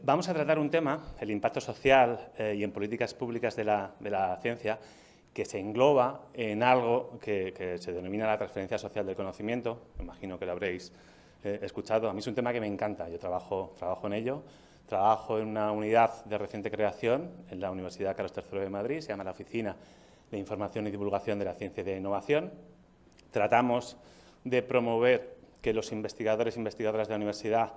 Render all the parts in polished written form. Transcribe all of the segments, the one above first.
Vamos a tratar un tema, el impacto social y en políticas públicas de la ciencia, que se engloba en algo que se denomina la transferencia social del conocimiento. Me imagino que lo habréis escuchado. A mí es un tema que me encanta. Yo trabajo en ello. Trabajo en una unidad de reciente creación en la Universidad Carlos III de Madrid. Se llama la Oficina de Información y Divulgación de la Ciencia y de la Innovación. Tratamos de promover que los investigadores e investigadoras de la universidad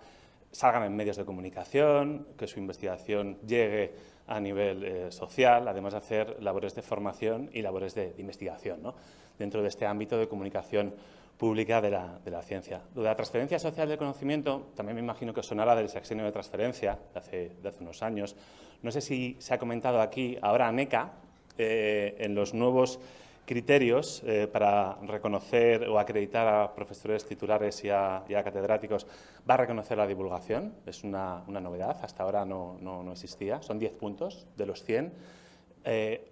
salgan en medios de comunicación, que su investigación llegue a nivel social, además de hacer labores de formación y labores de investigación, ¿no?, dentro de este ámbito de comunicación pública de la ciencia. Lo de la transferencia social del conocimiento, también me imagino que os sonará del sexenio de transferencia de hace unos años. No sé si se ha comentado aquí, ahora ANECA, en los nuevos criterios para reconocer o acreditar a profesores titulares y a catedráticos, va a reconocer la divulgación. Es una novedad, hasta ahora no existía. Son 10 puntos de los 100.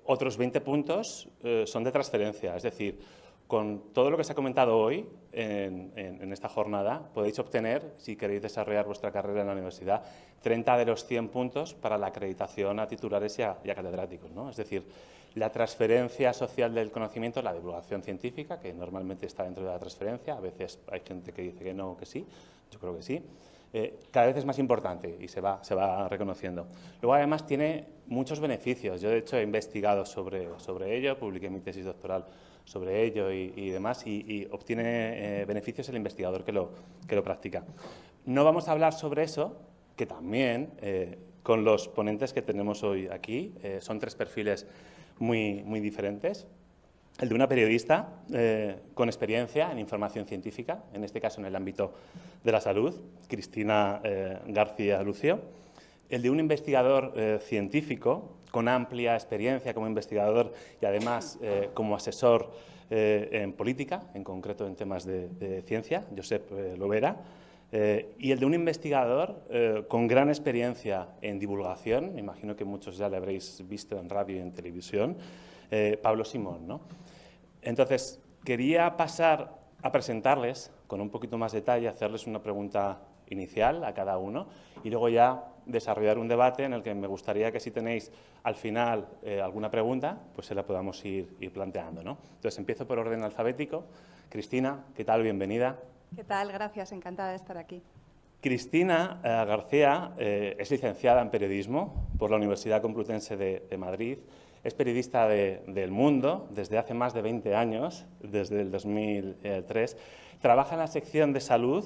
Otros 20 puntos son de transferencia, es decir, con todo lo que se ha comentado hoy en esta jornada, podéis obtener, si queréis desarrollar vuestra carrera en la universidad, 30 de los 100 puntos para la acreditación a titulares y a catedráticos, ¿no? Es decir, la transferencia social del conocimiento, la divulgación científica, que normalmente está dentro de la transferencia, a veces hay gente que dice que no o que sí, yo creo que sí, cada vez es más importante y se va reconociendo. Luego, además, tiene muchos beneficios. Yo, de hecho, he investigado sobre ello, publiqué mi tesis doctoral sobre ello y demás, y obtiene beneficios el investigador que lo practica. No vamos a hablar sobre eso, que también, con los ponentes que tenemos hoy aquí, son 3 perfiles muy diferentes. El de una periodista con experiencia en información científica, en este caso en el ámbito de la salud, Cristina García Lucio. El de un investigador científico con amplia experiencia como investigador y además como asesor en política, en concreto en temas de ciencia, Josep Lovera. Y el de un investigador con gran experiencia en divulgación, me imagino que muchos ya le habréis visto en radio y en televisión, Pablo Simón, ¿no? Entonces, quería pasar a presentarles con un poquito más detalle, hacerles una pregunta inicial a cada uno y luego ya desarrollar un debate en el que me gustaría que si tenéis al final alguna pregunta, pues se la podamos ir planteando, ¿no? Entonces, empiezo por orden alfabético. Cristina, ¿qué tal? Bienvenida. ¿Qué tal? Gracias, encantada de estar aquí. Cristina García es licenciada en Periodismo por la Universidad Complutense de Madrid. Es periodista del Mundo desde hace más de 20 años, desde el 2003. Trabaja en la sección de salud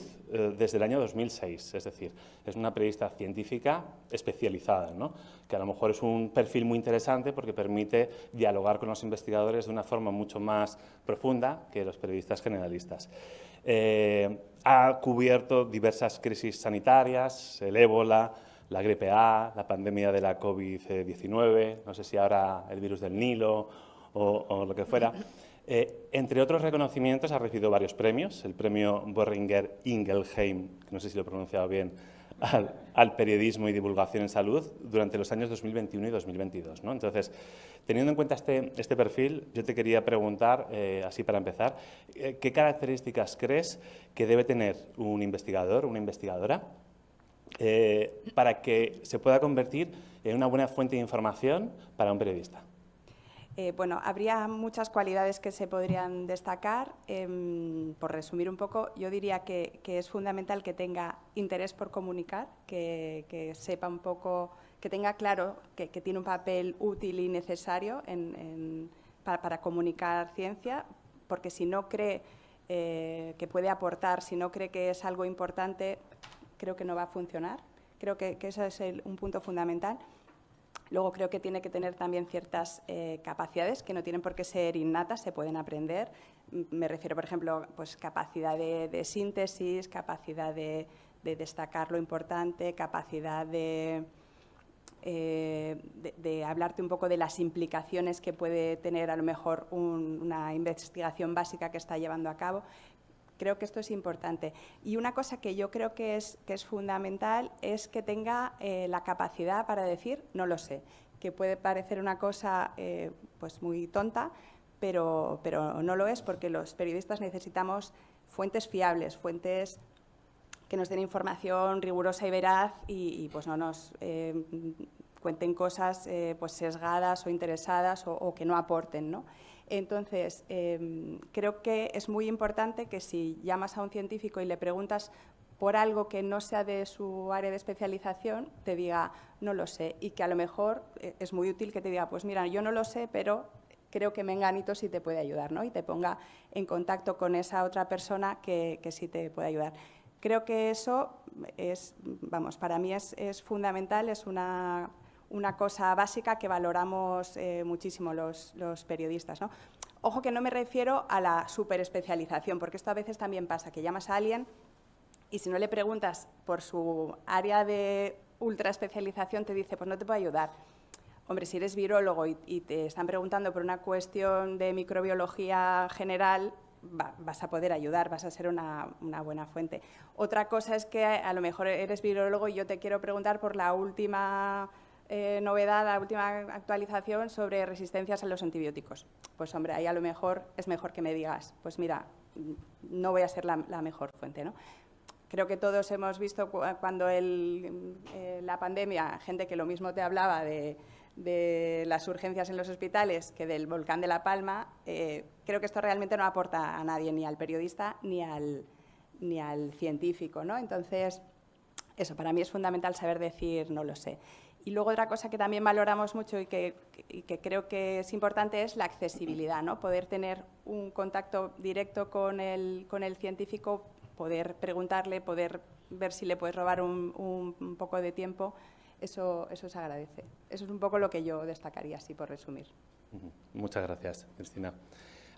desde el año 2006, es decir, es una periodista científica especializada, ¿no?, que a lo mejor es un perfil muy interesante porque permite dialogar con los investigadores de una forma mucho más profunda que los periodistas generalistas. Ha cubierto diversas crisis sanitarias, el ébola, la gripe A, la pandemia de la COVID-19, no sé si ahora el virus del Nilo o lo que fuera. Entre otros reconocimientos ha recibido varios premios, el premio Boehringer Ingelheim, que no sé si lo he pronunciado bien, al periodismo y divulgación en salud durante los años 2021 y 2022, ¿no? Entonces, teniendo en cuenta este perfil, yo te quería preguntar, así para empezar, ¿qué características crees que debe tener un investigador o una investigadora para que se pueda convertir en una buena fuente de información para un periodista? Bueno, habría muchas cualidades que se podrían destacar. Por resumir un poco, yo diría que es fundamental que tenga interés por comunicar, que sepa un poco, que tenga claro que tiene un papel útil y necesario para comunicar ciencia, porque si no cree que puede aportar, si no cree que es algo importante, creo que no va a funcionar. Creo que ese es un punto fundamental. Luego creo que tiene que tener también ciertas capacidades que no tienen por qué ser innatas, se pueden aprender. Me refiero, por ejemplo, pues capacidad de síntesis, capacidad de destacar lo importante, capacidad de hablarte un poco de las implicaciones que puede tener a lo mejor una investigación básica que está llevando a cabo. Creo que esto es importante. Y una cosa que yo creo que es fundamental es que tenga la capacidad para decir no lo sé, que puede parecer una cosa pues muy tonta, pero no lo es, porque los periodistas necesitamos fuentes fiables, fuentes que nos den información rigurosa y veraz y pues no nos cuenten cosas pues sesgadas o interesadas o que no aporten, ¿no? Entonces, creo que es muy importante que si llamas a un científico y le preguntas por algo que no sea de su área de especialización, te diga, no lo sé, y que a lo mejor es muy útil que te diga, pues mira, yo no lo sé, pero creo que menganito sí te puede ayudar, ¿no? Y te ponga en contacto con esa otra persona que sí te puede ayudar. Creo que eso es, vamos, para mí es fundamental, es una cosa básica que valoramos muchísimo los periodistas, ¿no? Ojo que no me refiero a la superespecialización, porque esto a veces también pasa, que llamas a alguien y si no le preguntas por su área de ultraespecialización te dice, pues no te puedo ayudar. Hombre, si eres virólogo y te están preguntando por una cuestión de microbiología general, vas a poder ayudar, vas a ser una buena fuente. Otra cosa es que a lo mejor eres virólogo y yo te quiero preguntar por la última novedad, la última actualización sobre resistencias a los antibióticos. Pues hombre, ahí a lo mejor es mejor que me digas, pues mira, no voy a ser la mejor fuente, ¿no? Creo que todos hemos visto cuando la pandemia, gente que lo mismo te hablaba de las urgencias en los hospitales que del volcán de La Palma, creo que esto realmente no aporta a nadie, ni al periodista ni al científico, ¿no? Entonces, eso para mí es fundamental saber decir no lo sé. Y luego otra cosa que también valoramos mucho y que creo que es importante es la accesibilidad, ¿no? Poder tener un contacto directo con el científico, poder preguntarle, poder ver si le puedes robar un poco de tiempo, eso se agradece. Eso es un poco lo que yo destacaría, así por resumir. Muchas gracias, Cristina.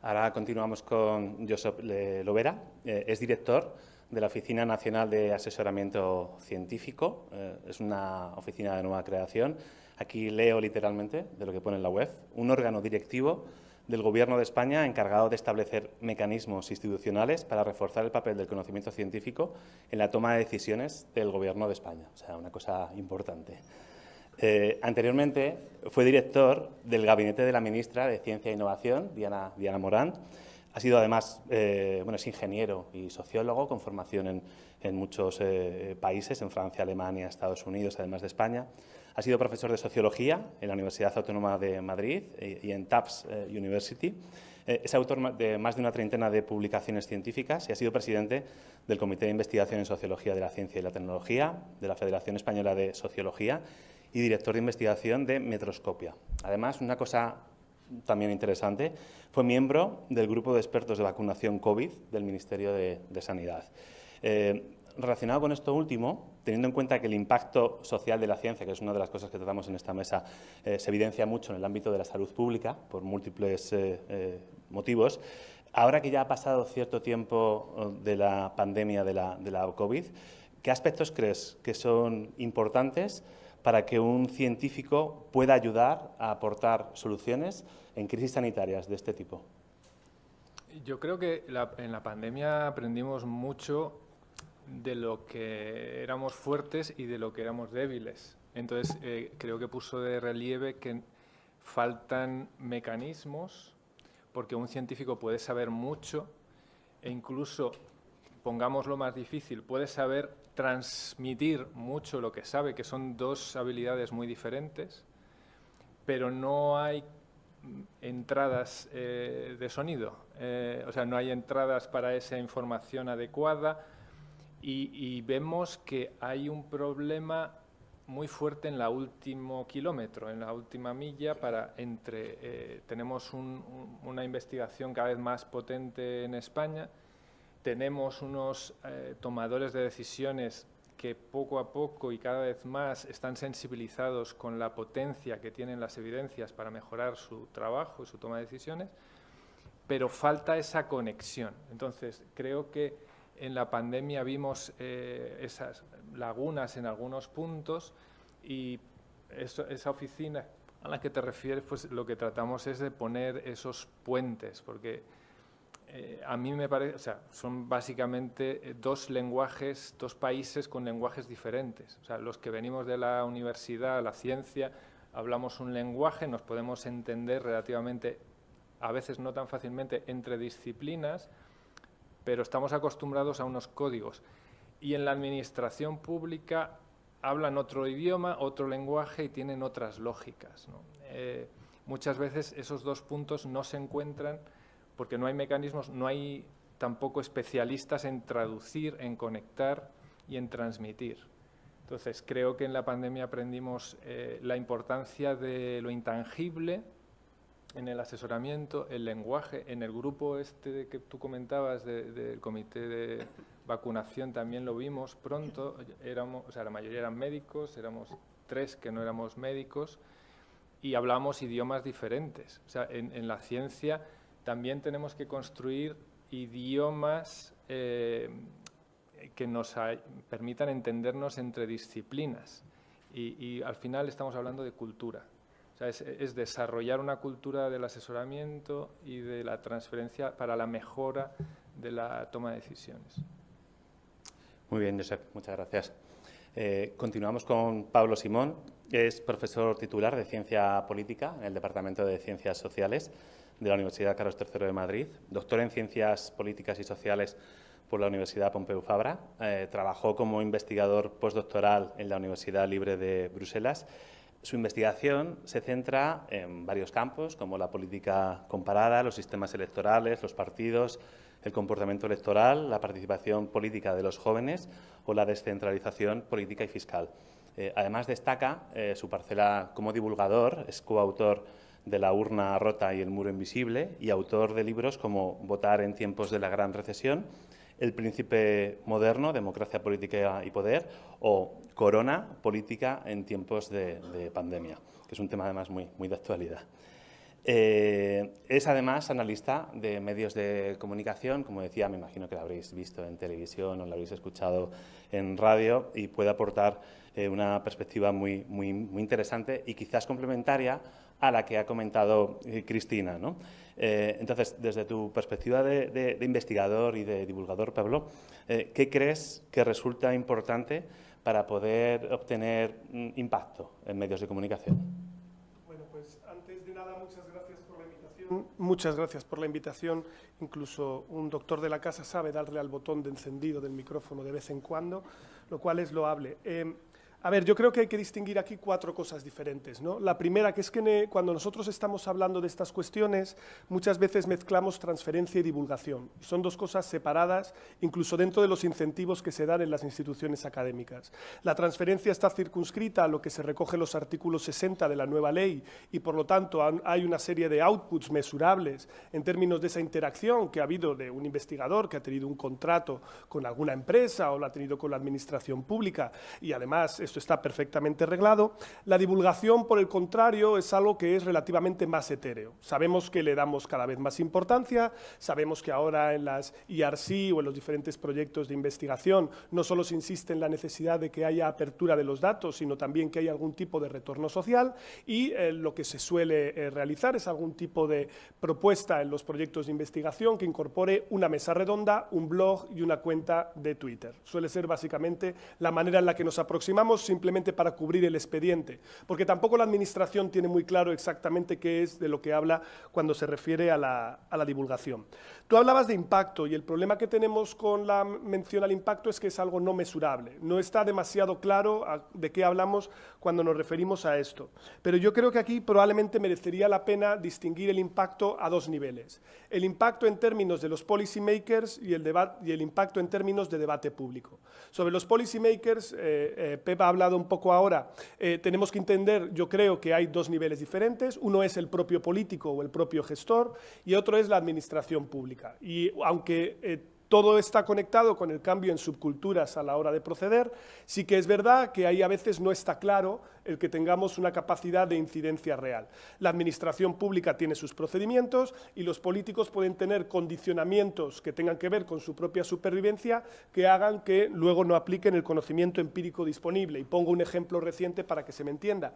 Ahora continuamos con Josep Lovera, es director de la Oficina Nacional de Asesoramiento Científico, es una oficina de nueva creación. Aquí leo literalmente de lo que pone en la web, un órgano directivo del Gobierno de España encargado de establecer mecanismos institucionales para reforzar el papel del conocimiento científico en la toma de decisiones del Gobierno de España. O sea, una cosa importante. Anteriormente fue director del gabinete de la ministra de Ciencia e Innovación, Diana Morán. Ha sido además, es ingeniero y sociólogo con formación en muchos países, en Francia, Alemania, Estados Unidos, además de España. Ha sido profesor de Sociología en la Universidad Autónoma de Madrid y en Tufts University. Es autor de más de una treintena de publicaciones científicas y ha sido presidente del Comité de Investigación en Sociología de la Ciencia y la Tecnología, de la Federación Española de Sociología y director de investigación de Metroscopia. Además, una cosa también interesante, fue miembro del grupo de expertos de vacunación COVID del Ministerio de Sanidad. Relacionado con esto último, teniendo en cuenta que el impacto social de la ciencia, que es una de las cosas que tratamos en esta mesa, se evidencia mucho en el ámbito de la salud pública por múltiples motivos, ahora que ya ha pasado cierto tiempo de la pandemia de la COVID, ¿qué aspectos crees que son importantes para que un científico pueda ayudar a aportar soluciones en crisis sanitarias de este tipo? Yo creo que en la pandemia aprendimos mucho de lo que éramos fuertes y de lo que éramos débiles. Entonces, creo que puso de relieve que faltan mecanismos, porque un científico puede saber mucho e incluso, pongámoslo más difícil, puede saber transmitir mucho lo que sabe, que son dos habilidades muy diferentes, pero no hay entradas de sonido, o sea, no hay entradas para esa información adecuada y vemos que hay un problema muy fuerte en el último kilómetro, en la última milla, tenemos una investigación cada vez más potente en España, tenemos unos tomadores de decisiones que poco a poco y cada vez más están sensibilizados con la potencia que tienen las evidencias para mejorar su trabajo y su toma de decisiones, pero falta esa conexión. Entonces, creo que en la pandemia vimos esas lagunas en algunos puntos y esa oficina a la que te refieres, pues lo que tratamos es de poner esos puentes, porque a mí me parece, o sea, son básicamente dos países con lenguajes diferentes. O sea, los que venimos de la universidad, la ciencia, hablamos un lenguaje, nos podemos entender relativamente, a veces no tan fácilmente, entre disciplinas, pero estamos acostumbrados a unos códigos. y en la administración pública hablan otro idioma, otro lenguaje y tienen otras lógicas, ¿no? Muchas veces esos dos puntos no se encuentran porque no hay mecanismos, no hay tampoco especialistas en traducir, en conectar y en transmitir. Entonces, creo que en la pandemia aprendimos la importancia de lo intangible en el asesoramiento, el lenguaje. En el grupo este que tú comentabas del comité de vacunación también lo vimos pronto. La mayoría eran médicos, éramos 3 que no éramos médicos y hablamos idiomas diferentes. O sea, en la ciencia también tenemos que construir idiomas que nos permitan entendernos entre disciplinas y al final estamos hablando de cultura. O sea, es desarrollar una cultura del asesoramiento y de la transferencia para la mejora de la toma de decisiones. Muy bien, Josep, muchas gracias. Continuamos con Pablo Simón, que es profesor titular de Ciencia Política en el Departamento de Ciencias Sociales de la Universidad Carlos III de Madrid, doctor en Ciencias Políticas y Sociales por la Universidad Pompeu Fabra, trabajó como investigador postdoctoral en la Universidad Libre de Bruselas. Su investigación se centra en varios campos, como la política comparada, los sistemas electorales, los partidos, el comportamiento electoral, la participación política de los jóvenes o la descentralización política y fiscal. Además, destaca su parcela como divulgador, es coautor de La urna rota y el muro invisible y autor de libros como Votar en tiempos de la gran recesión, El príncipe moderno, democracia, política y poder, o Corona, política en tiempos de pandemia, que es un tema además muy de actualidad. Es además analista de medios de comunicación, como decía, me imagino que lo habréis visto en televisión o lo habréis escuchado en radio y puede aportar una perspectiva muy interesante y quizás complementaria a la que ha comentado Cristina, ¿no? Entonces, desde tu perspectiva de investigador y de divulgador, Pablo, ¿qué crees que resulta importante para poder obtener impacto en medios de comunicación? Bueno, pues antes de nada, muchas gracias por la invitación. Muchas gracias por la invitación. Incluso un doctor de la casa sabe darle al botón de encendido del micrófono de vez en cuando, lo cual es loable. A ver, yo creo que hay que distinguir aquí 4 cosas diferentes, ¿no? La primera, que es que cuando nosotros estamos hablando de estas cuestiones, muchas veces mezclamos transferencia y divulgación. Son 2 cosas separadas, incluso dentro de los incentivos que se dan en las instituciones académicas. La transferencia está circunscrita a lo que se recoge en los artículos 60 de la nueva ley y, por lo tanto, hay una serie de outputs mesurables en términos de esa interacción que ha habido de un investigador que ha tenido un contrato con alguna empresa o lo ha tenido con la administración pública y, además, esto está perfectamente arreglado. La divulgación, por el contrario, es algo que es relativamente más etéreo. Sabemos que le damos cada vez más importancia, sabemos que ahora en las ERC o en los diferentes proyectos de investigación no solo se insiste en la necesidad de que haya apertura de los datos, sino también que haya algún tipo de retorno social y lo que se suele realizar es algún tipo de propuesta en los proyectos de investigación que incorpore una mesa redonda, un blog y una cuenta de Twitter. Suele ser básicamente la manera en la que nos aproximamos simplemente para cubrir el expediente, porque tampoco la administración tiene muy claro exactamente qué es de lo que habla cuando se refiere a la divulgación. Tú hablabas de impacto y el problema que tenemos con la mención al impacto es que es algo no mesurable. No está demasiado claro de qué hablamos cuando nos referimos a esto. Pero yo creo que aquí probablemente merecería la pena distinguir el impacto a 2 niveles. El impacto en términos de los policy makers y el impacto en términos de debate público. Sobre los policy makers, Pep ha hablado un poco ahora, tenemos que entender, yo creo que hay 2 niveles diferentes. Uno es el propio político o el propio gestor y otro es la administración pública. Y aunque todo está conectado con el cambio en subculturas a la hora de proceder, sí que es verdad que ahí a veces no está claro el que tengamos una capacidad de incidencia real. La administración pública tiene sus procedimientos y los políticos pueden tener condicionamientos que tengan que ver con su propia supervivencia que hagan que luego no apliquen el conocimiento empírico disponible. Y pongo un ejemplo reciente para que se me entienda.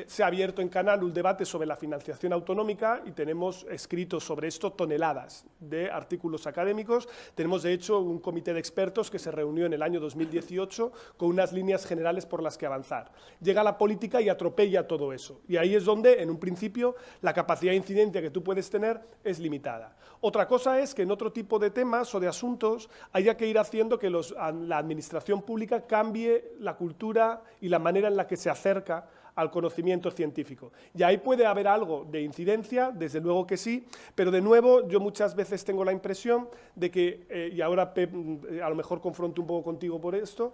Se ha abierto en Canal un debate sobre la financiación autonómica y tenemos escritos sobre esto toneladas de artículos académicos. tenemos de hecho un comité de expertos que se reunió en el año 2018 con unas líneas generales por las que avanzar. Llega la política y atropella todo eso. Y ahí es donde, en un principio, la capacidad de incidencia que tú puedes tener es limitada. Otra cosa es que en otro tipo de temas o de asuntos haya que ir haciendo que la administración pública cambie la cultura y la manera en la que se acerca al conocimiento científico. Y ahí puede haber algo de incidencia, desde luego que sí, pero de nuevo yo muchas veces tengo la impresión de que, y ahora Pep, a lo mejor confronto un poco contigo por esto,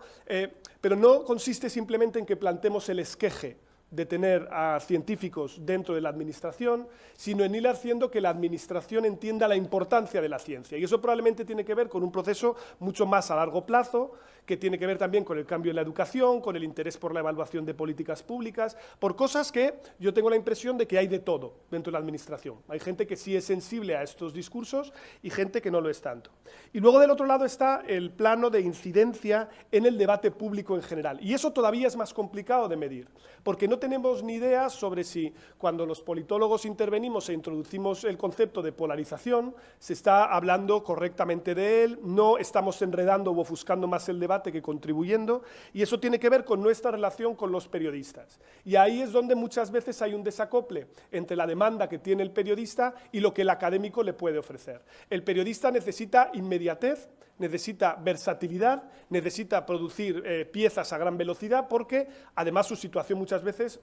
pero no consiste simplemente en que plantemos el esqueje de tener a científicos dentro de la administración, sino en ir haciendo que la administración entienda la importancia de la ciencia. Y eso probablemente tiene que ver con un proceso mucho más a largo plazo, que tiene que ver también con el cambio en la educación, con el interés por la evaluación de políticas públicas, por cosas que yo tengo la impresión de que hay de todo dentro de la administración. Hay gente que sí es sensible a estos discursos y gente que no lo es tanto. Y luego del otro lado está el plano de incidencia en el debate público en general. Y eso todavía es más complicado de medir, porque no tenemos ni idea sobre si cuando los politólogos intervenimos e introducimos el concepto de polarización, se está hablando correctamente de él, no estamos enredando o ofuscando más el debate que contribuyendo, y eso tiene que ver con nuestra relación con los periodistas. Y ahí es donde muchas veces hay un desacople entre la demanda que tiene el periodista y lo que el académico le puede ofrecer. El periodista necesita inmediatez, necesita versatilidad, necesita producir piezas a gran velocidad porque además su situación muchas veces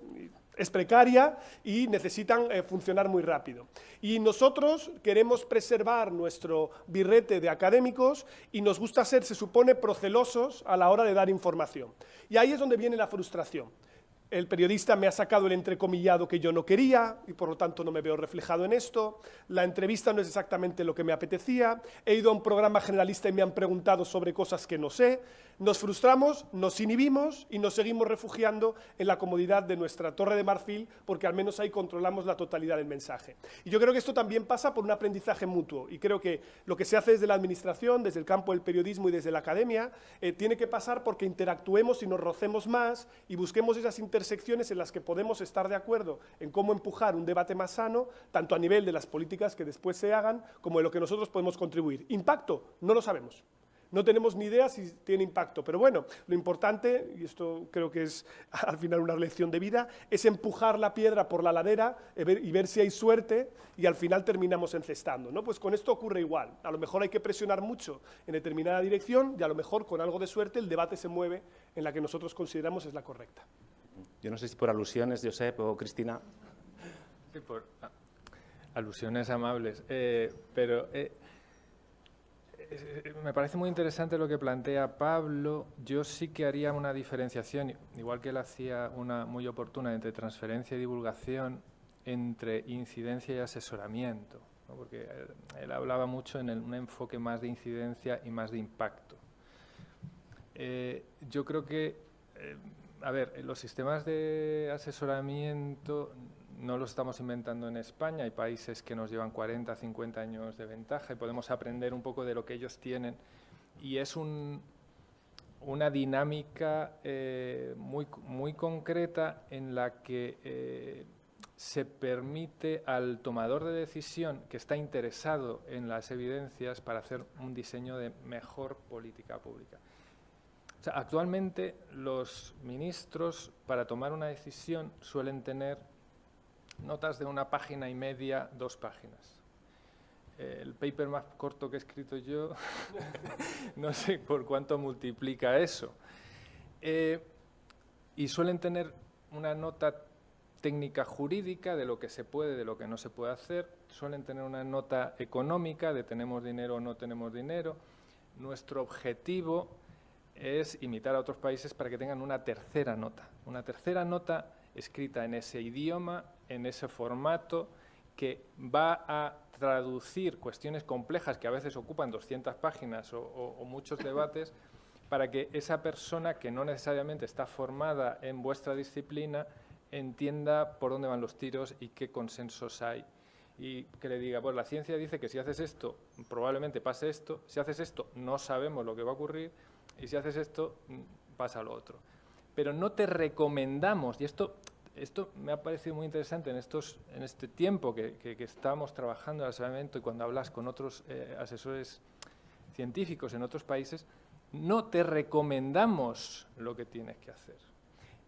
es precaria y necesitan funcionar muy rápido. Y nosotros queremos preservar nuestro birrete de académicos y nos gusta ser, se supone, procelosos a la hora de dar información. Y ahí es donde viene la frustración. El periodista me ha sacado el entrecomillado que yo no quería y por lo tanto no me veo reflejado en esto. La entrevista no es exactamente lo que me apetecía. He ido a un programa generalista y me han preguntado sobre cosas que no sé. Nos frustramos, nos inhibimos y nos seguimos refugiando en la comodidad de nuestra torre de marfil porque al menos ahí controlamos la totalidad del mensaje. Y yo creo que esto también pasa por un aprendizaje mutuo y creo que lo que se hace desde la administración, desde el campo del periodismo y desde la academia, tiene que pasar porque interactuemos y nos rocemos más y busquemos esas intersecciones en las que podemos estar de acuerdo en cómo empujar un debate más sano, tanto a nivel de las políticas que después se hagan, como de lo que nosotros podemos contribuir. ¿Impacto? No lo sabemos. No tenemos ni idea si tiene impacto, pero bueno, lo importante, y esto creo que es al final una lección de vida, es empujar la piedra por la ladera y ver si hay suerte y al final terminamos encestando, ¿no? Pues con esto ocurre igual. A lo mejor hay que presionar mucho en determinada dirección y a lo mejor con algo de suerte el debate se mueve en la que nosotros consideramos es la correcta. Yo no sé si por alusiones, Josep o Cristina. Sí, por alusiones amables, pero me parece muy interesante lo que plantea Pablo. Yo sí que haría una diferenciación, igual que él hacía una muy oportuna, entre transferencia y divulgación, entre incidencia y asesoramiento, ¿no? Porque él hablaba mucho en un enfoque más de incidencia y más de impacto. Yo creo que, a ver, los sistemas de asesoramiento no los estamos inventando en España, hay países que nos llevan 40, 50 años de ventaja y podemos aprender un poco de lo que ellos tienen y es una dinámica muy concreta en la que se permite al tomador de decisión que está interesado en las evidencias para hacer un diseño de mejor política pública. O sea, actualmente los ministros para tomar una decisión suelen tener notas de 1,5 páginas, 2 páginas. El paper más corto que he escrito yo, no sé por cuánto multiplica eso. Y suelen tener una nota técnica jurídica de lo que se puede, de lo que no se puede hacer. Suelen tener una nota económica de tenemos dinero o no tenemos dinero. Nuestro objetivo es imitar a otros países para que tengan una tercera nota escrita en ese idioma, en ese formato, que va a traducir cuestiones complejas que a veces ocupan 200 páginas o muchos debates, para que esa persona que no necesariamente está formada en vuestra disciplina entienda por dónde van los tiros y qué consensos hay. Y que le diga, pues la ciencia dice que si haces esto, probablemente pase esto, si haces esto, no sabemos lo que va a ocurrir, y si haces esto, pasa lo otro. Pero no te recomendamos, y esto me ha parecido muy interesante en este tiempo que estamos trabajando en el asesoramiento y cuando hablas con otros asesores científicos en otros países, no te recomendamos lo que tienes que hacer.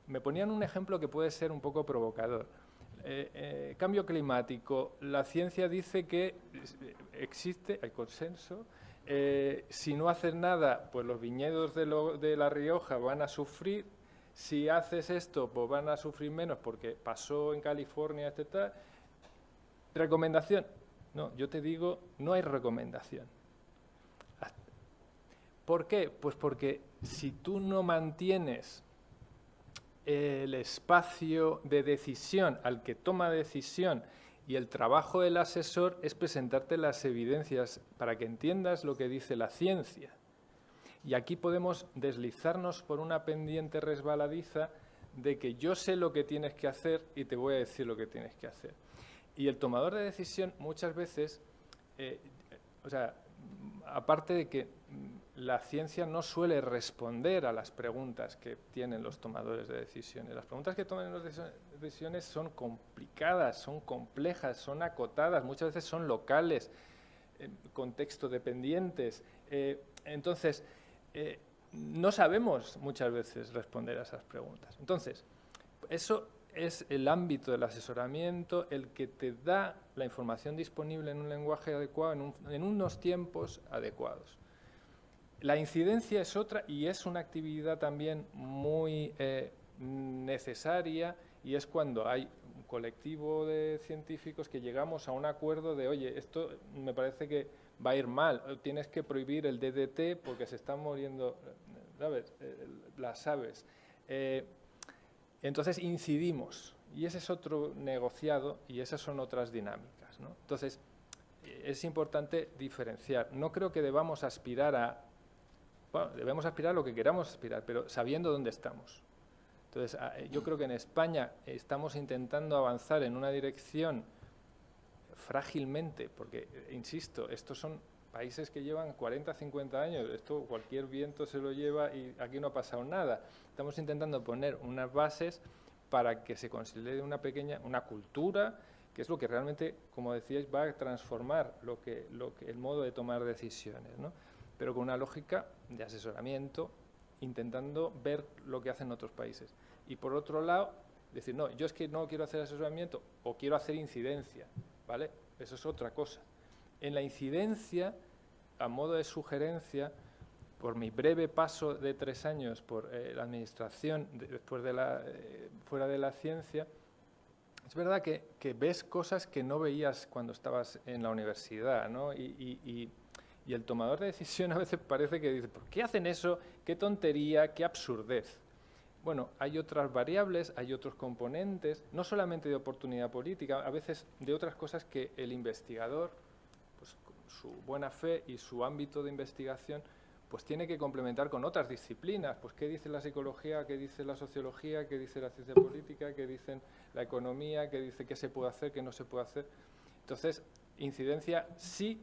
Me ponían un ejemplo que puede ser un poco provocador. Cambio climático. La ciencia dice que existe, hay consenso. Si no haces nada, pues los viñedos de La Rioja van a sufrir. Si haces esto, pues van a sufrir menos porque pasó en California, etc. ¿Recomendación? No, yo te digo, no hay recomendación. ¿Por qué? Pues porque si tú no mantienes el espacio de decisión al que toma decisión, y el trabajo del asesor es presentarte las evidencias para que entiendas lo que dice la ciencia. Y aquí podemos deslizarnos por una pendiente resbaladiza de que yo sé lo que tienes que hacer y te voy a decir lo que tienes que hacer. Y el tomador de decisión muchas veces, aparte de que la ciencia no suele responder a las preguntas que tienen los tomadores de decisiones. Las preguntas que toman los decisiones son complicadas, son complejas, son acotadas, muchas veces son locales, contexto dependientes. Entonces, no sabemos muchas veces responder a esas preguntas. Entonces, eso es el ámbito del asesoramiento, el que te da la información disponible en un lenguaje adecuado, en unos tiempos adecuados. La incidencia es otra y es una actividad también muy necesaria, y es cuando hay un colectivo de científicos que llegamos a un acuerdo de, oye, esto me parece que va a ir mal, tienes que prohibir el DDT porque se están muriendo, ¿sabes?, las aves. Entonces incidimos, y ese es otro negociado y esas son otras dinámicas, ¿no? Entonces es importante diferenciar. No creo que debamos aspirar a... Bueno, debemos aspirar a lo que queramos aspirar, pero sabiendo dónde estamos. Entonces, yo creo que en España estamos intentando avanzar en una dirección frágilmente, porque, insisto, estos son países que llevan 40, 50 años, esto cualquier viento se lo lleva y aquí no ha pasado nada. Estamos intentando poner unas bases para que se consolide una cultura, que es lo que realmente, como decíais, va a transformar el modo de tomar decisiones, ¿no? Pero con una lógica de asesoramiento, intentando ver lo que hacen otros países. Y por otro lado, decir, no, yo es que no quiero hacer asesoramiento o quiero hacer incidencia, ¿vale? Eso es otra cosa. En la incidencia, a modo de sugerencia, por mi breve paso de 3 años por la administración, después fuera de la ciencia, es verdad que ves cosas que no veías cuando estabas en la universidad, ¿no? Y el tomador de decisión a veces parece que dice, ¿por qué hacen eso? ¿Qué tontería? ¿Qué absurdez? Bueno, hay otras variables, hay otros componentes, no solamente de oportunidad política, a veces de otras cosas que el investigador, pues con su buena fe y su ámbito de investigación, pues tiene que complementar con otras disciplinas. Pues qué dice la psicología, qué dice la sociología, qué dice la ciencia política, qué dice la economía, qué dice qué se puede hacer, qué no se puede hacer. Entonces, incidencia sí,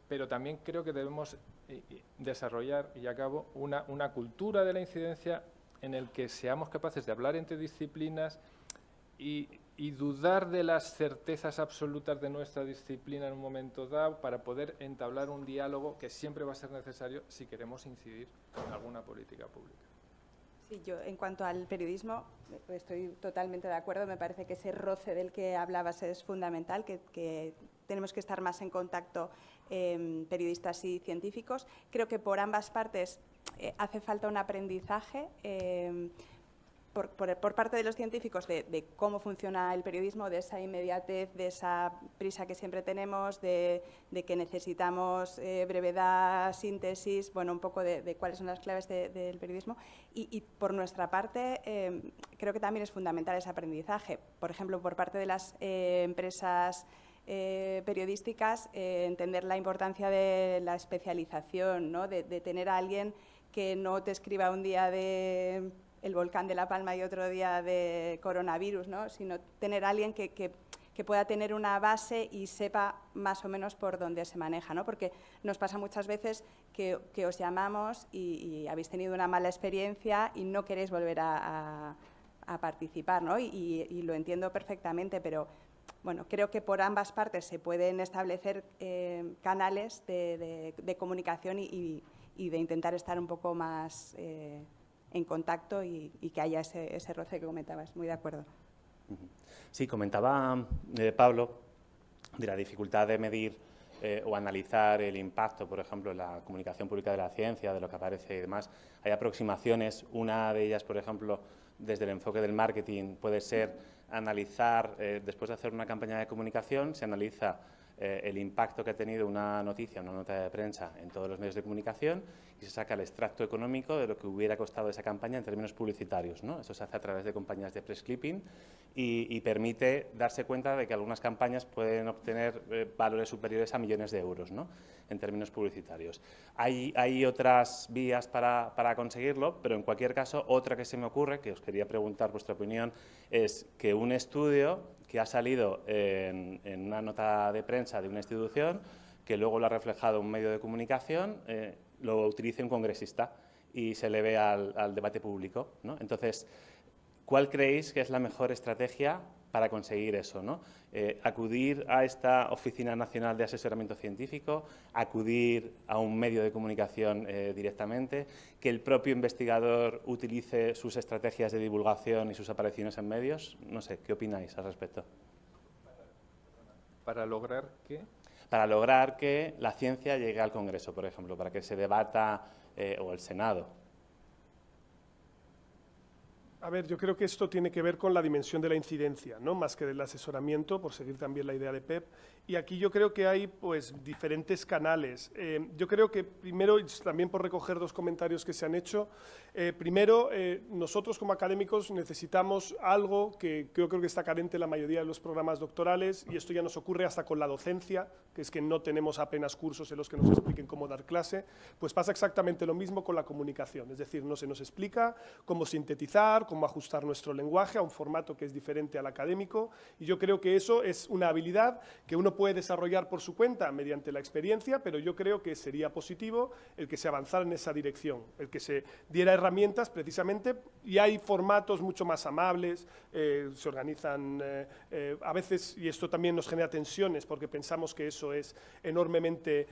pero también creo que debemos desarrollar, y acabo, una cultura de la incidencia en el que seamos capaces de hablar entre disciplinas y dudar de las certezas absolutas de nuestra disciplina en un momento dado para poder entablar un diálogo que siempre va a ser necesario si queremos incidir en alguna política pública. Sí, yo en cuanto al periodismo estoy totalmente de acuerdo. Me parece que ese roce del que hablabas es fundamental, que tenemos que estar más en contacto periodistas y científicos. Creo que por ambas partes hace falta un aprendizaje por parte de los científicos de cómo funciona el periodismo, de esa inmediatez, de esa prisa que siempre tenemos, de que necesitamos brevedad, síntesis, bueno, un poco de cuáles son las claves del periodismo. Y por nuestra parte, creo que también es fundamental ese aprendizaje. Por ejemplo, por parte de las empresas periodísticas, entender la importancia de la especialización, ¿no? de tener a alguien que no te escriba un día de el volcán de La Palma y otro día de coronavirus, ¿no? Sino tener a alguien que pueda tener una base y sepa más o menos por dónde se maneja, ¿no? Porque nos pasa muchas veces que os llamamos y habéis tenido una mala experiencia y no queréis volver a participar, ¿no? Y lo entiendo perfectamente, pero bueno, creo que por ambas partes se pueden establecer canales de comunicación y de intentar estar un poco más en contacto y que haya ese roce que comentabas. Muy de acuerdo. Sí, comentaba Pablo de la dificultad de medir o analizar el impacto, por ejemplo, en la comunicación pública de la ciencia, de lo que aparece y demás. Hay aproximaciones, una de ellas, por ejemplo, desde el enfoque del marketing, puede ser analizar, después de hacer una campaña de comunicación, se analiza el impacto que ha tenido una noticia, una nota de prensa en todos los medios de comunicación y se saca el extracto económico de lo que hubiera costado esa campaña en términos publicitarios, ¿no? Eso se hace a través de compañías de press clipping y permite darse cuenta de que algunas campañas pueden obtener valores superiores a millones de euros, ¿no?, en términos publicitarios. Hay otras vías para conseguirlo, pero en cualquier caso, otra que se me ocurre, que os quería preguntar vuestra opinión, es que un estudio que ha salido en una nota de prensa de una institución, que luego lo ha reflejado un medio de comunicación, lo utilice un congresista y se le ve al debate público, ¿no? Entonces, ¿cuál creéis que es la mejor estrategia para conseguir eso, ¿no? Acudir a esta Oficina Nacional de Asesoramiento Científico, acudir a un medio de comunicación directamente, que el propio investigador utilice sus estrategias de divulgación y sus apariciones en medios. No sé, ¿qué opináis al respecto? ¿Para lograr qué? Para lograr que la ciencia llegue al Congreso, por ejemplo, para que se debata, o el Senado. A ver, yo creo que esto tiene que ver con la dimensión de la incidencia, ¿no?, más que del asesoramiento, por seguir también la idea de Pep. Y aquí yo creo que hay pues diferentes canales. Yo creo que primero, y también por recoger dos comentarios que se han hecho, primero, nosotros como académicos necesitamos algo que yo creo que está carente en la mayoría de los programas doctorales, y esto ya nos ocurre hasta con la docencia, que es que no tenemos apenas cursos en los que nos expliquen cómo dar clase. Pues pasa exactamente lo mismo con la comunicación, es decir, no se nos explica cómo sintetizar, cómo ajustar nuestro lenguaje a un formato que es diferente al académico, y yo creo que eso es una habilidad que uno puede desarrollar por su cuenta mediante la experiencia, pero yo creo que sería positivo el que se avanzara en esa dirección, el que se diera herramientas precisamente, y hay formatos mucho más amables, se organizan a veces, y esto también nos genera tensiones porque pensamos que eso es enormemente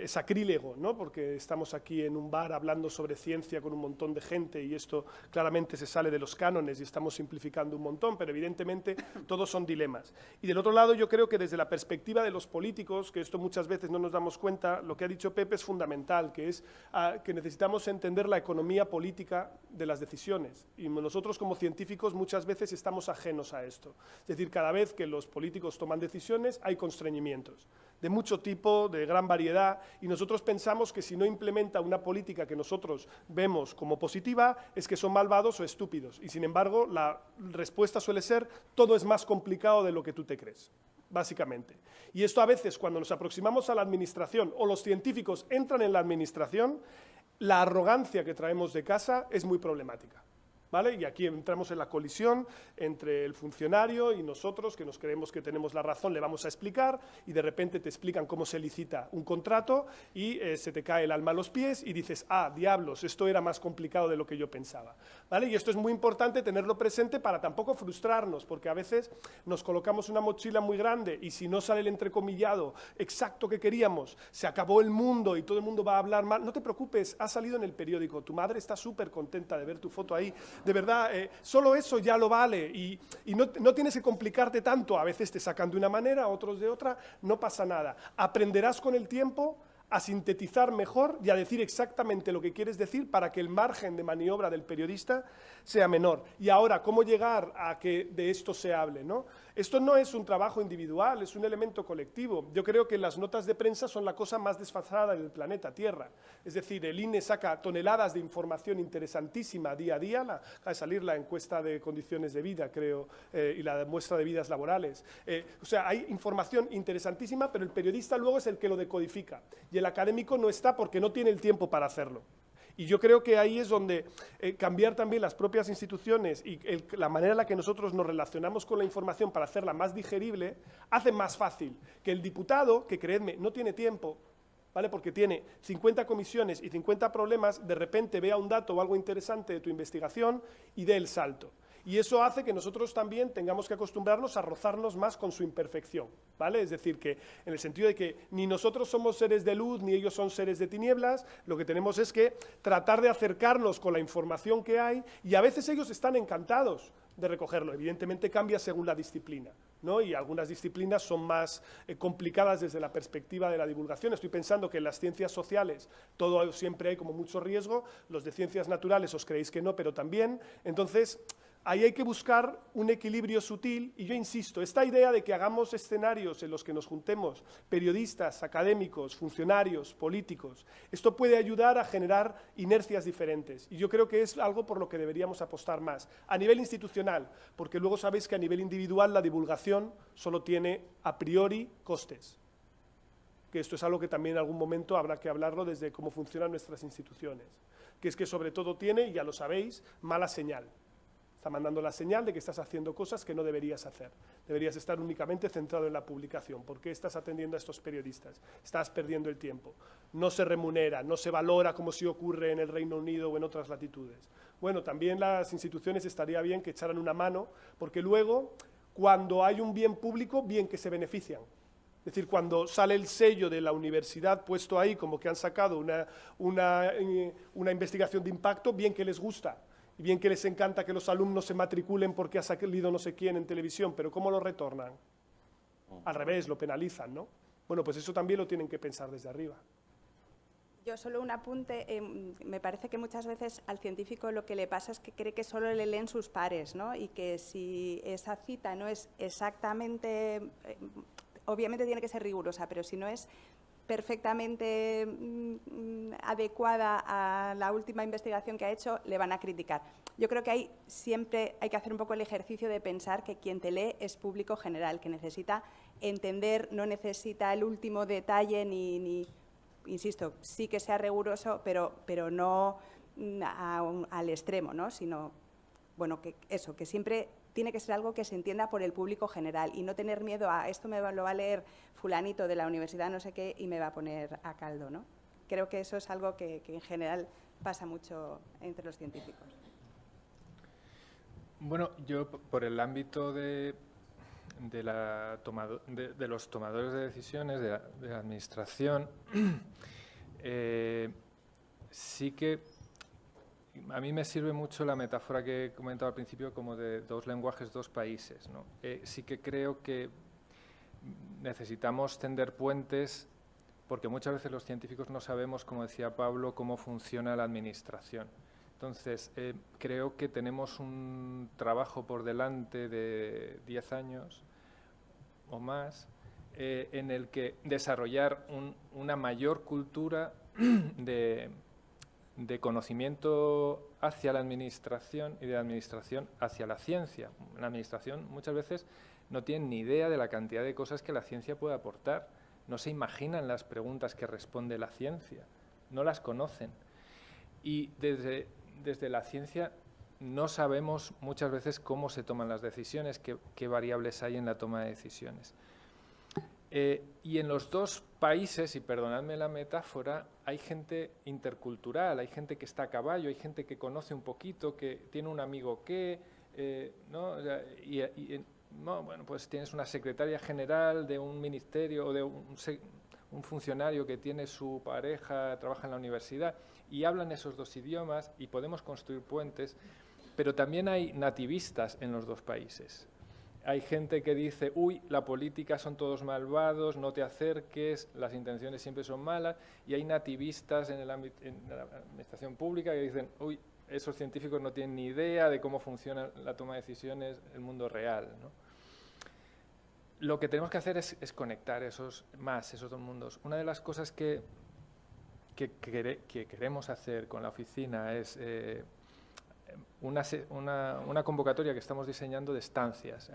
sacrílego, ¿no?, porque estamos aquí en un bar hablando sobre ciencia con un montón de gente y esto claramente se sale de los cánones y estamos simplificando un montón, pero evidentemente todos son dilemas. Y del otro lado, yo creo que desde la perspectiva de los políticos, que esto muchas veces no nos damos cuenta, lo que ha dicho Pepe es fundamental, que es que necesitamos entender la economía política de las decisiones, y nosotros como científicos muchas veces estamos ajenos a esto. Es decir, cada vez que los políticos toman decisiones hay constreñimientos de mucho tipo, de gran variedad, y nosotros pensamos que si no implementa una política que nosotros vemos como positiva, es que son malvados o estúpidos, y sin embargo la respuesta suele ser: todo es más complicado de lo que tú te crees, básicamente. Y esto a veces, cuando nos aproximamos a la administración o los científicos entran en la administración, la arrogancia que traemos de casa es muy problemática, ¿vale? Y aquí entramos en la colisión entre el funcionario y nosotros, que nos creemos que tenemos la razón, le vamos a explicar, y de repente te explican cómo se licita un contrato y se te cae el alma a los pies y dices: ah, diablos, esto era más complicado de lo que yo pensaba, ¿vale? Y esto es muy importante tenerlo presente para tampoco frustrarnos, porque a veces nos colocamos una mochila muy grande y si no sale el entrecomillado exacto que queríamos, se acabó el mundo y todo el mundo va a hablar mal. No te preocupes, ha salido en el periódico, tu madre está súper contenta de ver tu foto ahí. De verdad, solo eso ya lo vale, y no tienes que complicarte tanto. A veces te sacan de una manera, otros de otra, no pasa nada. Aprenderás con el tiempo a sintetizar mejor y a decir exactamente lo que quieres decir para que el margen de maniobra del periodista sea menor. Y ahora, ¿cómo llegar a que de esto se hable, ¿no? Esto no es un trabajo individual, es un elemento colectivo. Yo creo que las notas de prensa son la cosa más desfasada del planeta Tierra. Es decir, el INE saca toneladas de información interesantísima día a día, acaba de salir la encuesta de condiciones de vida, creo, y la muestra de vidas laborales. O sea, hay información interesantísima, pero el periodista luego es el que lo decodifica. Y el académico no está porque no tiene el tiempo para hacerlo. Y yo creo que ahí es donde cambiar también las propias instituciones y la manera en la que nosotros nos relacionamos con la información para hacerla más digerible, hace más fácil que el diputado, que creedme, no tiene tiempo, ¿vale?, porque tiene 50 comisiones y 50 problemas, de repente vea un dato o algo interesante de tu investigación y dé el salto. Y eso hace que nosotros también tengamos que acostumbrarnos a rozarnos más con su imperfección, ¿vale? Es decir, que en el sentido de que ni nosotros somos seres de luz, ni ellos son seres de tinieblas, lo que tenemos es que tratar de acercarnos con la información que hay, y a veces ellos están encantados de recogerlo. Evidentemente cambia según la disciplina, ¿no? Y algunas disciplinas son más complicadas desde la perspectiva de la divulgación. Estoy pensando que en las ciencias sociales todo siempre hay como mucho riesgo, los de ciencias naturales os creéis que no, pero también. Entonces, ahí hay que buscar un equilibrio sutil, y yo insisto, esta idea de que hagamos escenarios en los que nos juntemos periodistas, académicos, funcionarios, políticos, esto puede ayudar a generar inercias diferentes, y yo creo que es algo por lo que deberíamos apostar más, a nivel institucional, porque luego sabéis que a nivel individual la divulgación solo tiene a priori costes, que esto es algo que también en algún momento habrá que hablarlo desde cómo funcionan nuestras instituciones, que es que sobre todo tiene, y ya lo sabéis, mala señal. Está mandando la señal de que estás haciendo cosas que no deberías hacer. Deberías estar únicamente centrado en la publicación. ¿Por qué estás atendiendo a estos periodistas? Estás perdiendo el tiempo. No se remunera, no se valora como si ocurre en el Reino Unido o en otras latitudes. Bueno, también las instituciones estaría bien que echaran una mano, porque luego, cuando hay un bien público, bien que se benefician. Es decir, cuando sale el sello de la universidad puesto ahí como que han sacado una investigación de impacto, bien que les gusta. Y bien que les encanta que los alumnos se matriculen porque ha salido no sé quién en televisión, pero ¿cómo lo retornan? Al revés, lo penalizan, ¿no? Bueno, pues eso también lo tienen que pensar desde arriba. Yo solo un apunte, me parece que muchas veces al científico lo que le pasa es que cree que solo le leen sus pares, ¿no? Y que si esa cita no es exactamente, obviamente tiene que ser rigurosa, pero si no es perfectamente adecuada a la última investigación que ha hecho, le van a criticar. Yo creo que ahí siempre hay que hacer un poco el ejercicio de pensar que quien te lee es público general, que necesita entender, no necesita el último detalle ni insisto, sí que sea riguroso, pero no al extremo, ¿no? Sino, bueno, que eso, que siempre tiene que ser algo que se entienda por el público general y no tener miedo a esto lo va a leer fulanito de la universidad no sé qué y me va a poner a caldo, ¿no? Creo que eso es algo que en general pasa mucho entre los científicos. Bueno, yo por el ámbito de los tomadores de decisiones, de la administración, sí que a mí me sirve mucho la metáfora que he comentado al principio como de dos lenguajes, dos países, ¿no? Sí que creo que necesitamos tender puentes porque muchas veces los científicos no sabemos, como decía Pablo, cómo funciona la administración. Entonces, creo que tenemos un trabajo por delante de 10 años o más en el que desarrollar una mayor cultura de conocimiento hacia la administración y de la administración hacia la ciencia. La administración muchas veces no tiene ni idea de la cantidad de cosas que la ciencia puede aportar. No se imaginan las preguntas que responde la ciencia, no las conocen. Y desde la ciencia no sabemos muchas veces cómo se toman las decisiones, qué variables hay en la toma de decisiones. Y en los dos países, y perdonadme la metáfora, hay gente intercultural, hay gente que está a caballo, hay gente que conoce un poquito, que tiene un amigo ¿no? No, bueno, pues tienes una secretaria general de un ministerio o de un funcionario que tiene su pareja, trabaja en la universidad y hablan esos dos idiomas y podemos construir puentes, pero también hay nativistas en los dos países. Hay gente que dice, uy, la política son todos malvados, no te acerques, las intenciones siempre son malas, y hay nativistas en la administración pública que dicen, uy, esos científicos no tienen ni idea de cómo funciona la toma de decisiones en el mundo real, ¿no? Lo que tenemos que hacer es conectar esos dos mundos. Una de las cosas que queremos hacer con la oficina es una convocatoria que estamos diseñando de estancias.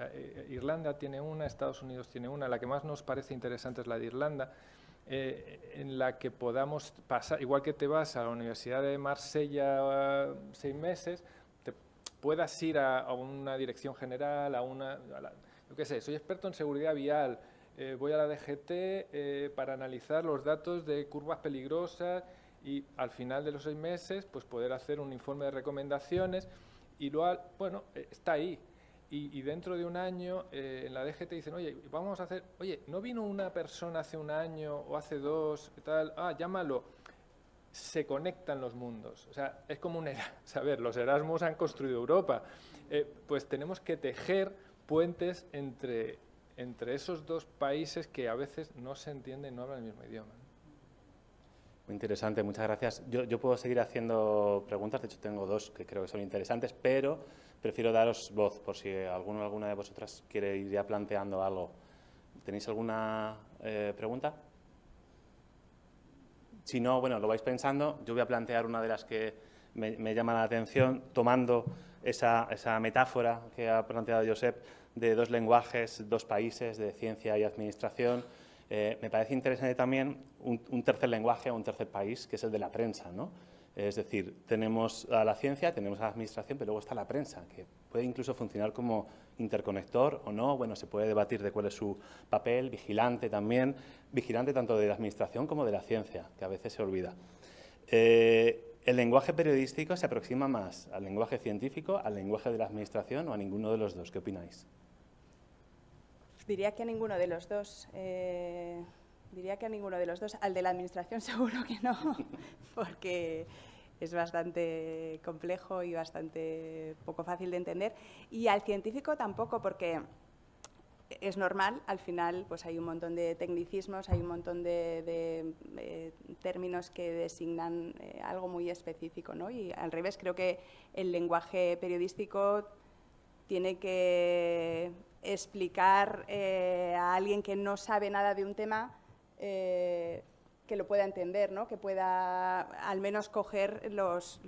Irlanda tiene una, Estados Unidos tiene una, la que más nos parece interesante es la de Irlanda, en la que podamos pasar, igual que te vas a la Universidad de Marsella 6 meses, te puedas ir a una dirección general, yo qué sé, soy experto en seguridad vial, voy a la DGT para analizar los datos de curvas peligrosas y al final de los 6 meses pues poder hacer un informe de recomendaciones Y luego, bueno, está ahí. Y dentro de un año en la DGT dicen, oye, vamos a hacer, oye, ¿no vino una persona hace un año o hace 2, tal? Llámalo. Se conectan los mundos. O sea, es como saber, los Erasmus han construido Europa. Pues tenemos que tejer puentes entre esos dos países que a veces no se entienden, no hablan el mismo idioma. Muy interesante, muchas gracias. Yo puedo seguir haciendo preguntas, de hecho tengo 2 que creo que son interesantes, pero prefiero daros voz por si alguno o alguna de vosotras quiere ir ya planteando algo. ¿Tenéis alguna pregunta? Si no, bueno, lo vais pensando. Yo voy a plantear una de las que me llama la atención, tomando esa metáfora que ha planteado Josep de 2 lenguajes, 2 países, de ciencia y administración. Me parece interesante también un tercer lenguaje o un tercer país, que es el de la prensa, ¿no? Es decir, tenemos a la ciencia, tenemos a la administración, pero luego está la prensa, que puede incluso funcionar como interconector o no. Bueno, se puede debatir de cuál es su papel, vigilante también, vigilante tanto de la administración como de la ciencia, que a veces se olvida. ¿El lenguaje periodístico se aproxima más al lenguaje científico, al lenguaje de la administración o a ninguno de los dos? ¿Qué opináis? Diría que a ninguno de los dos. Diría que a ninguno de los dos. Al de la administración seguro que no, porque es bastante complejo y bastante poco fácil de entender. Y al científico tampoco, porque es normal, al final pues hay un montón de tecnicismos, hay un montón de términos que designan algo muy específico, ¿no? Y al revés, creo que el lenguaje periodístico tiene que explicar a alguien que no sabe nada de un tema que lo pueda entender, ¿no? Que pueda al menos coger los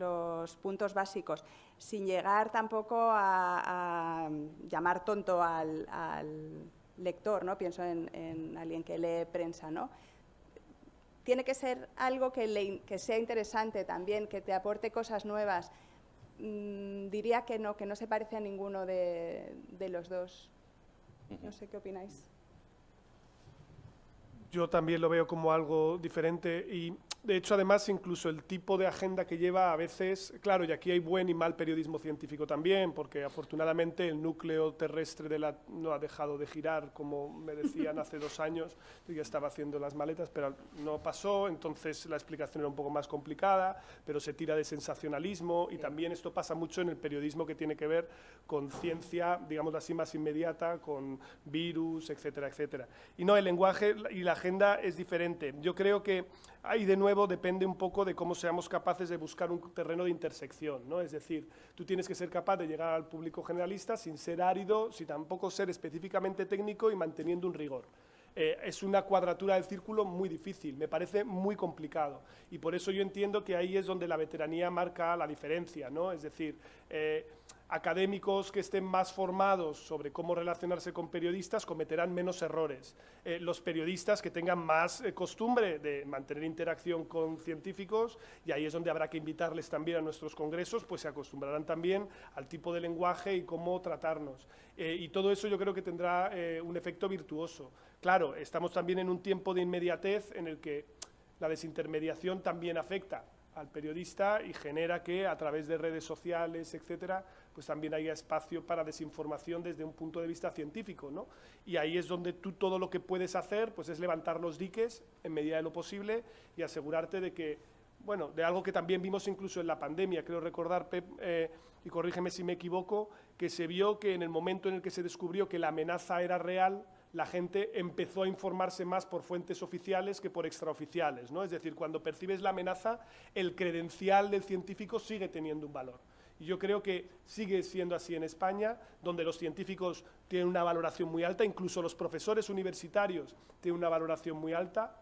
puntos básicos, sin llegar tampoco a llamar tonto al lector, ¿no? Pienso en alguien que lee prensa, ¿no? Tiene que ser algo que sea interesante también, que te aporte cosas nuevas. Diría que no se parece a ninguno de los dos. No sé qué opináis. Yo también lo veo como algo diferente y, de hecho, además, incluso el tipo de agenda que lleva a veces, claro, y aquí hay buen y mal periodismo científico también, porque afortunadamente el núcleo terrestre no ha dejado de girar, como me decían hace 2 años, yo ya estaba haciendo las maletas, pero no pasó, entonces la explicación era un poco más complicada, pero se tira de sensacionalismo y también esto pasa mucho en el periodismo que tiene que ver con ciencia, digamos así, más inmediata, con virus, etcétera, etcétera. Y no, el lenguaje y la agenda es diferente. Yo creo que ahí de nuevo depende un poco de cómo seamos capaces de buscar un terreno de intersección, ¿no? Es decir, tú tienes que ser capaz de llegar al público generalista sin ser árido, sin tampoco ser específicamente técnico y manteniendo un rigor. Es una cuadratura del círculo muy difícil, me parece muy complicado y por eso yo entiendo que ahí es donde la veteranía marca la diferencia, ¿no? Es decir, académicos que estén más formados sobre cómo relacionarse con periodistas cometerán menos errores. Los periodistas que tengan más costumbre de mantener interacción con científicos, y ahí es donde habrá que invitarles también a nuestros congresos, pues se acostumbrarán también al tipo de lenguaje y cómo tratarnos. Y todo eso yo creo que tendrá un efecto virtuoso. Claro, estamos también en un tiempo de inmediatez en el que la desintermediación también afecta al periodista y genera que a través de redes sociales, etcétera, pues también haya espacio para desinformación desde un punto de vista científico, ¿no? Y ahí es donde tú todo lo que puedes hacer pues es levantar los diques en medida de lo posible y asegurarte de que, bueno, de algo que también vimos incluso en la pandemia, creo recordar, Pep, y corrígeme si me equivoco, que se vio que en el momento en el que se descubrió que la amenaza era real, la gente empezó a informarse más por fuentes oficiales que por extraoficiales, ¿no? Es decir, cuando percibes la amenaza, el credencial del científico sigue teniendo un valor. Y yo creo que sigue siendo así en España, donde los científicos tienen una valoración muy alta, incluso los profesores universitarios tienen una valoración muy alta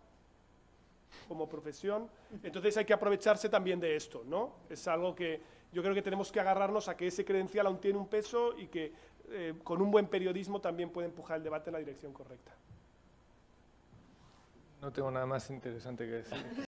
como profesión. Entonces hay que aprovecharse también de esto, ¿no? Es algo que yo creo que tenemos que agarrarnos a que ese credencial aún tiene un peso y que con un buen periodismo también puede empujar el debate en la dirección correcta. No tengo nada más interesante que decir.